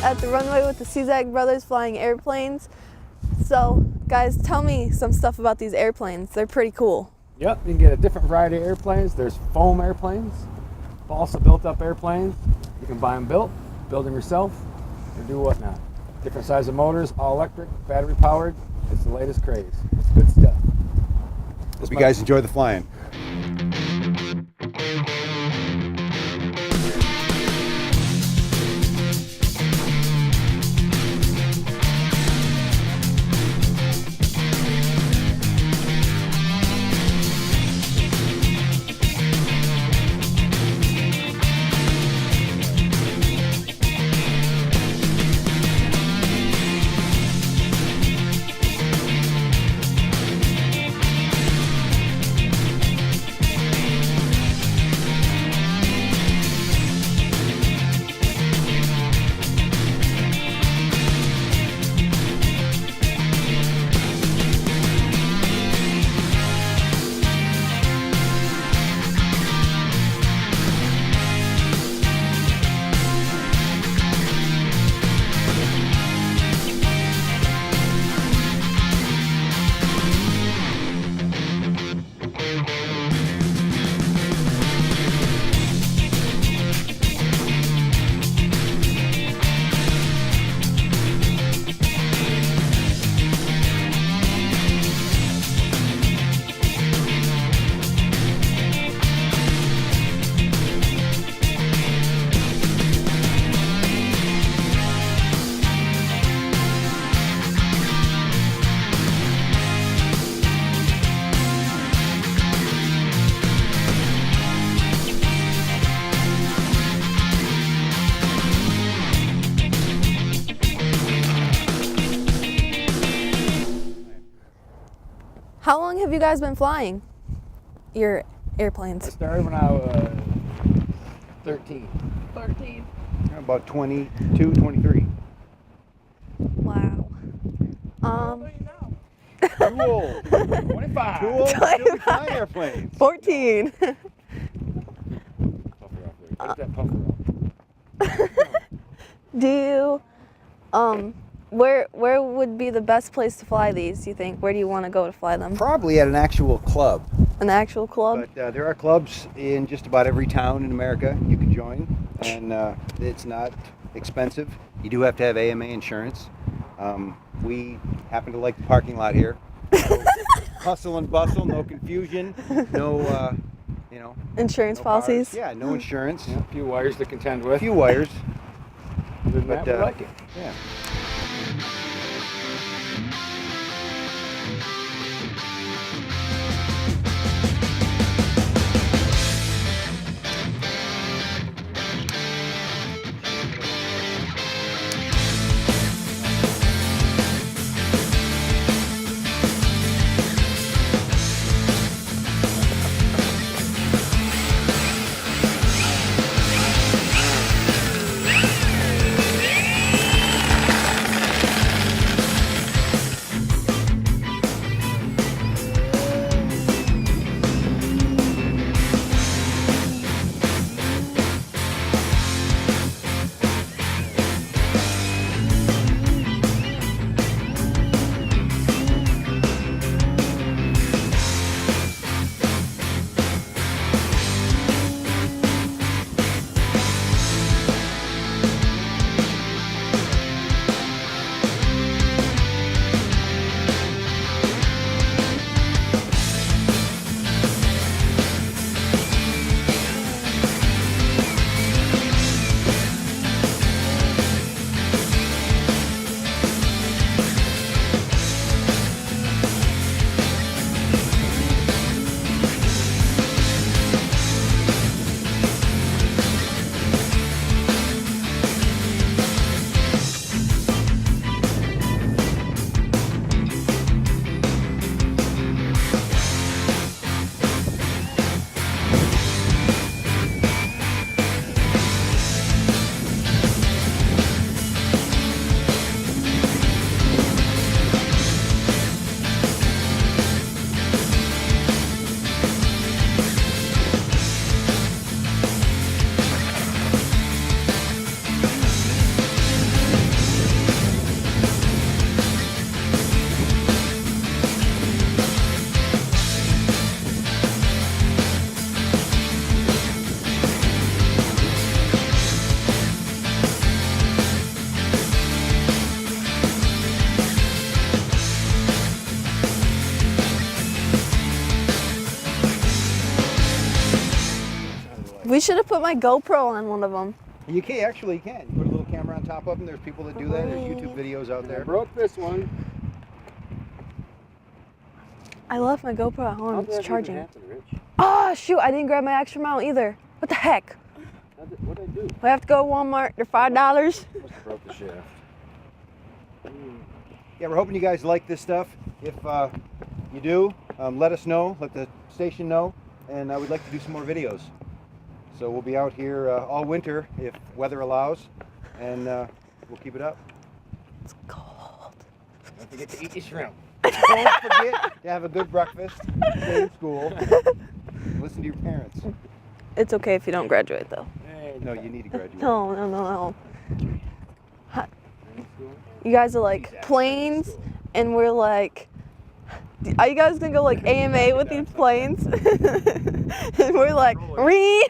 at the runway with the Ciezak brothers flying airplanes. So, guys, tell me some stuff about these airplanes. They're pretty cool. Yep, you can get a different variety of airplanes. There's foam airplanes, balsa built-up airplanes. You can buy them built, build them yourself, and do whatnot. Different size of motors, all electric, battery powered. It's the latest craze. It's good stuff. Hope you guys enjoy the flying. How long have you guys been flying your airplanes? I started when I was 13. 13. About 22, 23. Wow. Too old. 25. Too old to still be flying airplanes. 14. Puffer up there. Take that puffer up. Do you, where would be the best place to fly these, you think? Where do you want to go to fly them? Probably at an actual club. An actual club? But there are clubs in just about every town in America you can join, and it's not expensive. You do have to have AMA insurance. We happen to like the parking lot here. So hustle and bustle, no confusion, no, Insurance no policies? cars. Yeah, no insurance. Yeah, a few wires to contend A with. few wires. Other than that, but, we like it. Yeah. should have put my GoPro on one of them. You can actually you can. You put a little camera on top of them. There's people that do that. There's YouTube videos out I there. broke this one. I left my GoPro at home. How'd that It's even charging. happen, Rich? Oh, shoot. I didn't grab my extra mount either. What the heck? What'd I do? We have to go to Walmart. They're $5. Must have broke the shaft. Yeah, we're hoping you guys like this stuff. If you do, let us know. Let the station know, and I would like to do some more videos. So we'll be out here all winter if weather allows, and we'll keep it up. It's cold. Don't forget to eat your shrimp. Don't forget to have a good breakfast, stay in school, listen to your parents. It's okay if you don't graduate, though. Hey, No, you need to graduate. No. You guys are like planes, and we're like, are you guys gonna go like AMA with these planes? And we're like, ree.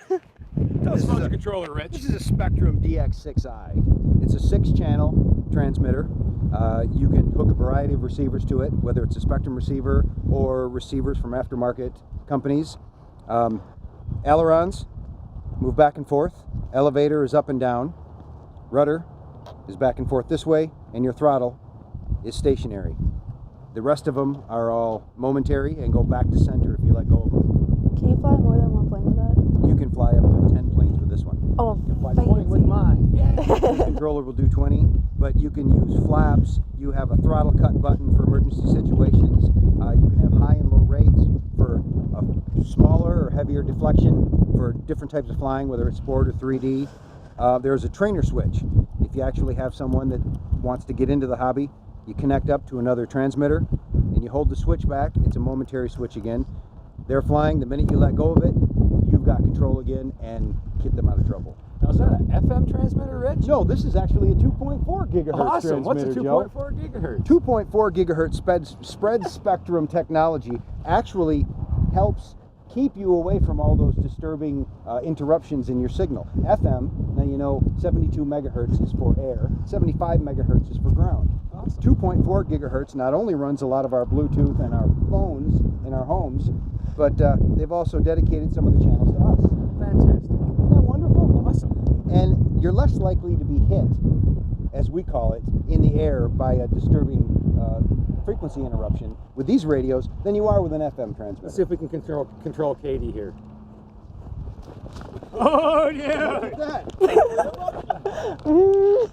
Tell us about the controller, Rich. This is a Spectrum DX6i. It's a 6-channel transmitter. You can hook a variety of receivers to it, whether it's a Spectrum receiver or receivers from aftermarket companies. Ailerons move back and forth. Elevator is up and down. Rudder is back and forth this way, and your throttle is stationary. The rest of them are all momentary and go back to center if you let go of them. Can you fly more than one plane with that? You can fly up to 10 planes with this one. Oh, You can fly 20 with mine. The controller will do 20, but you can use flaps. You have a throttle cut button for emergency situations. You can have high and low rates for a smaller or heavier deflection for different types of flying, whether it's sport or 3D. There's a trainer switch. If you actually have someone that wants to get into the hobby, you connect up to another transmitter and you hold the switch back. It's a momentary switch again. They're flying. The minute you let go of it, you've got control again and get them out of trouble. Now, is that an FM transmitter, Rich? No, this is actually a 2.4 gigahertz Awesome. What's a transmitter, Joe. 2.4 gigahertz? 2.4 gigahertz spread spectrum technology actually helps keep you away from all those disturbing interruptions in your signal. FM, now you know 72 megahertz is for air, 75 megahertz is for ground. Awesome. 2.4 gigahertz not only runs a lot of our Bluetooth and our phones in our homes, but they've also dedicated some of the channels to us. Fantastic. Isn't that wonderful? Awesome. And you're less likely to be hit, as we call it, in the air by a disturbing frequency interruption with these radios than you are with an FM transmitter. Let's see if we can control Katie here. Oh, yeah. Look at that.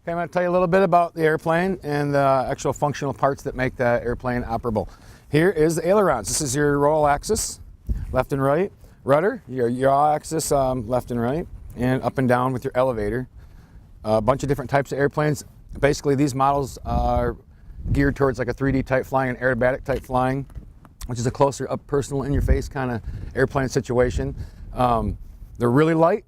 Okay, I'm going to tell you a little bit about the airplane and the actual functional parts that make the airplane operable. Here is the ailerons. This is your roll axis, left and right. Rudder, your yaw axis, left and right, and up and down with your elevator. A bunch of different types of airplanes. Basically, these models are geared towards like a 3D type flying and aerobatic type flying, which is a closer up personal in your face kind of airplane situation. They're really light,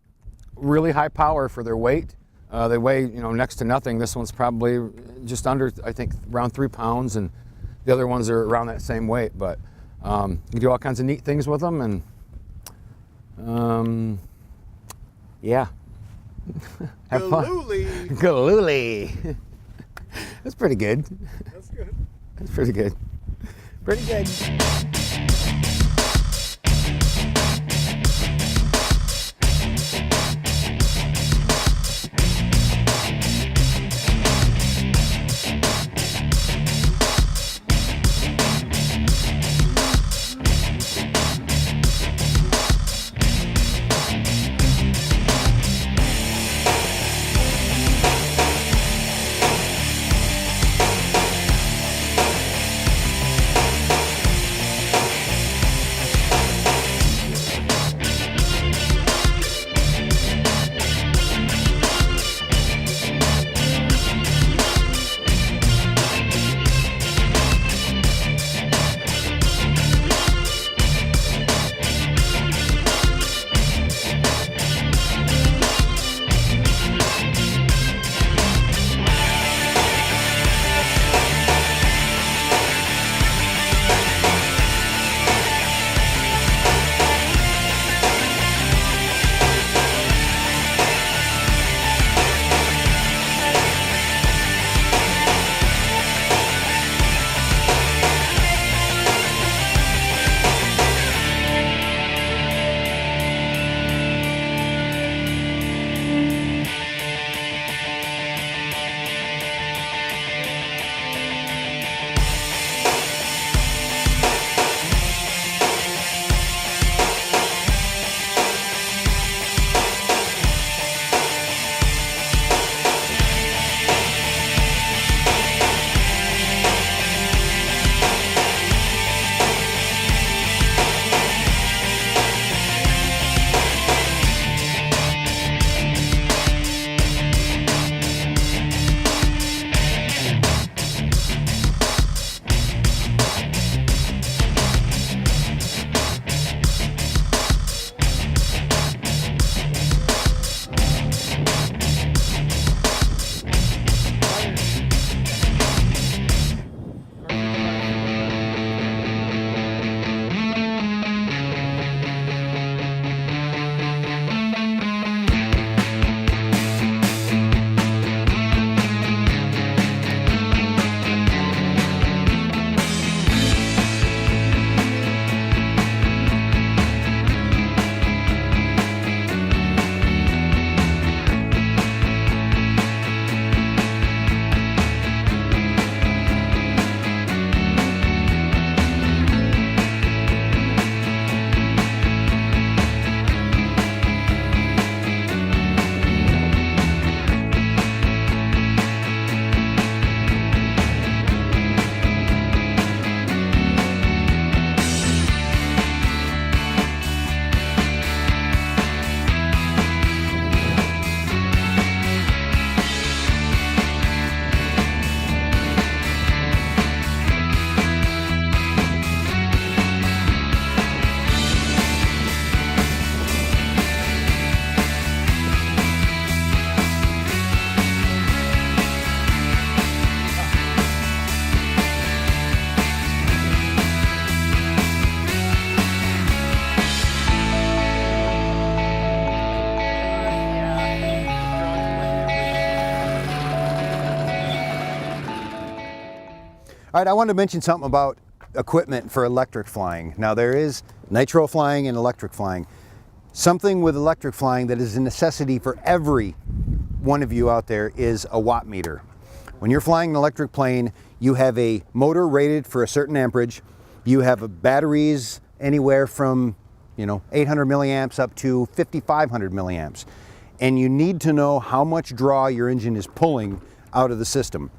really high power for their weight. They weigh, next to nothing. This one's probably just under, I think, around 3 pounds, and the other ones are around that same weight. But you do all kinds of neat things with them, and yeah. Have fun. Galooly. That's pretty good. That's good. That's pretty good. Pretty good. All right, I wanted to mention something about equipment for electric flying. Now there is nitro flying and electric flying. Something with electric flying that is a necessity for every one of you out there is a watt meter. When you're flying an electric plane, you have a motor rated for a certain amperage. You have batteries anywhere from 800 milliamps up to 5,500 milliamps. And you need to know how much draw your engine is pulling out of the system.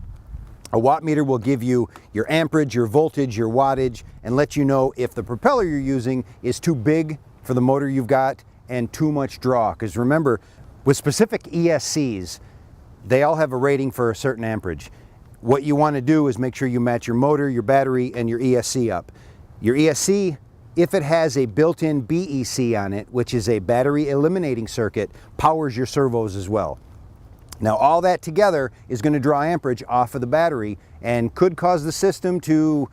A watt meter will give you your amperage, your voltage, your wattage, and let you know if the propeller you're using is too big for the motor you've got and too much draw. Because remember, with specific ESCs, they all have a rating for a certain amperage. What you want to do is make sure you match your motor, your battery, and your ESC up. Your ESC, if it has a built-in BEC on it, which is a battery eliminating circuit, powers your servos as well. Now all that together is going to draw amperage off of the battery and could cause the system to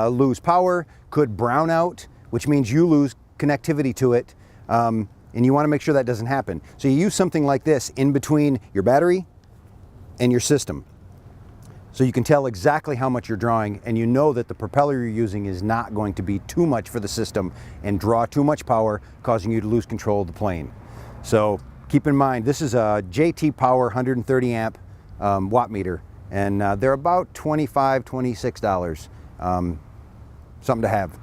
lose power, could brown out, which means you lose connectivity to it, and you want to make sure that doesn't happen. So you use something like this in between your battery and your system. So you can tell exactly how much you're drawing, and you know that the propeller you're using is not going to be too much for the system and draw too much power, causing you to lose control of the plane. So keep in mind, this is a JT Power 130 amp watt meter, and they're about $25, $26. Something to have.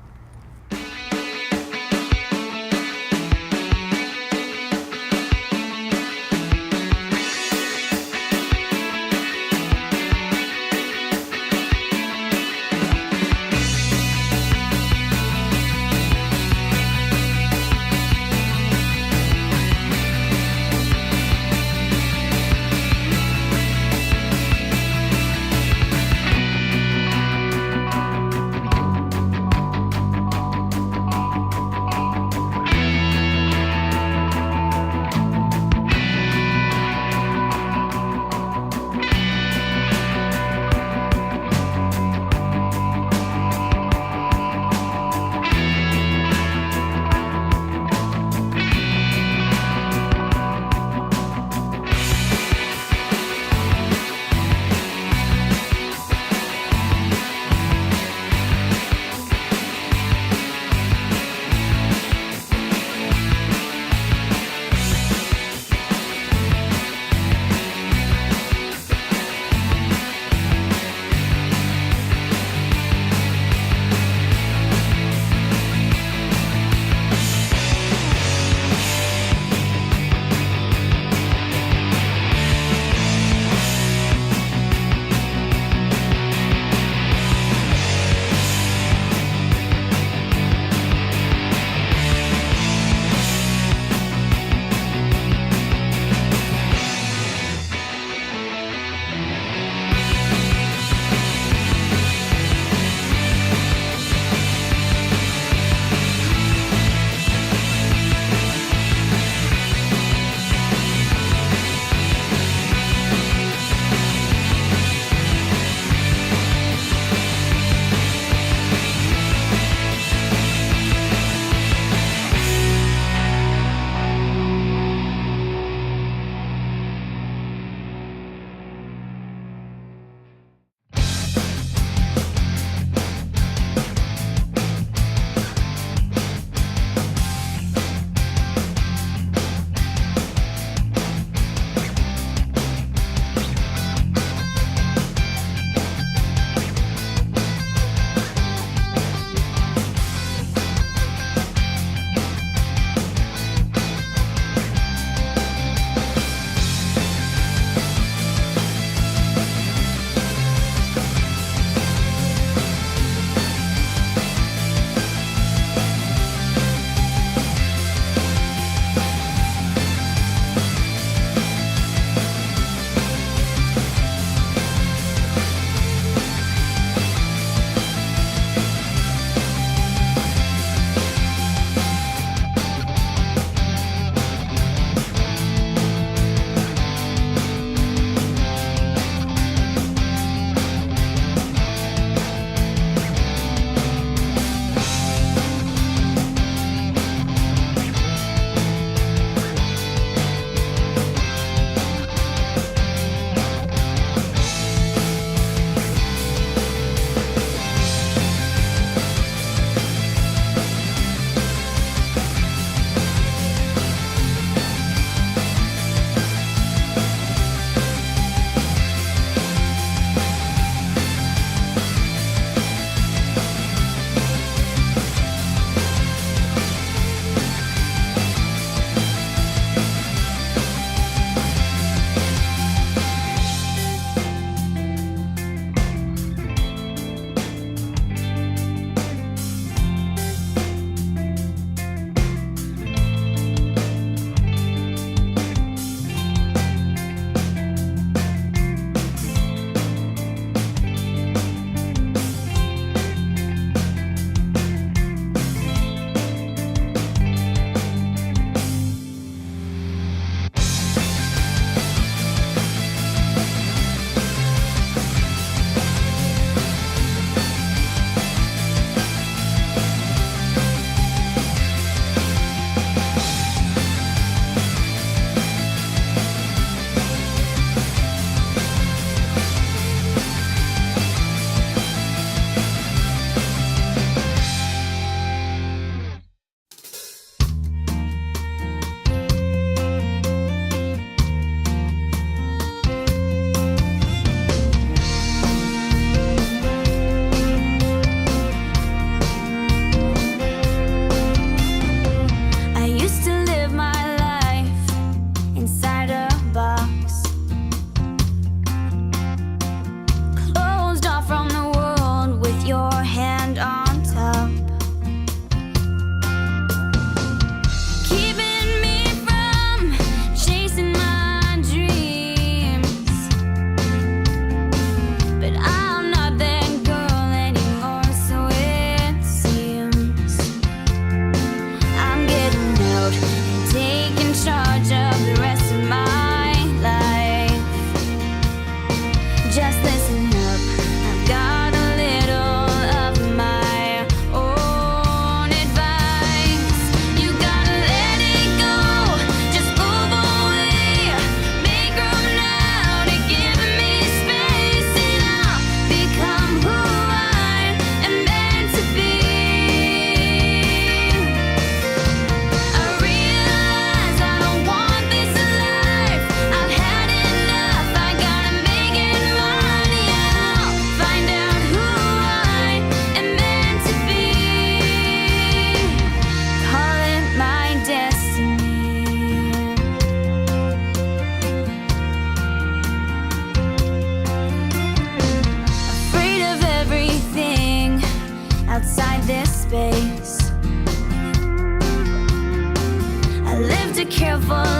careful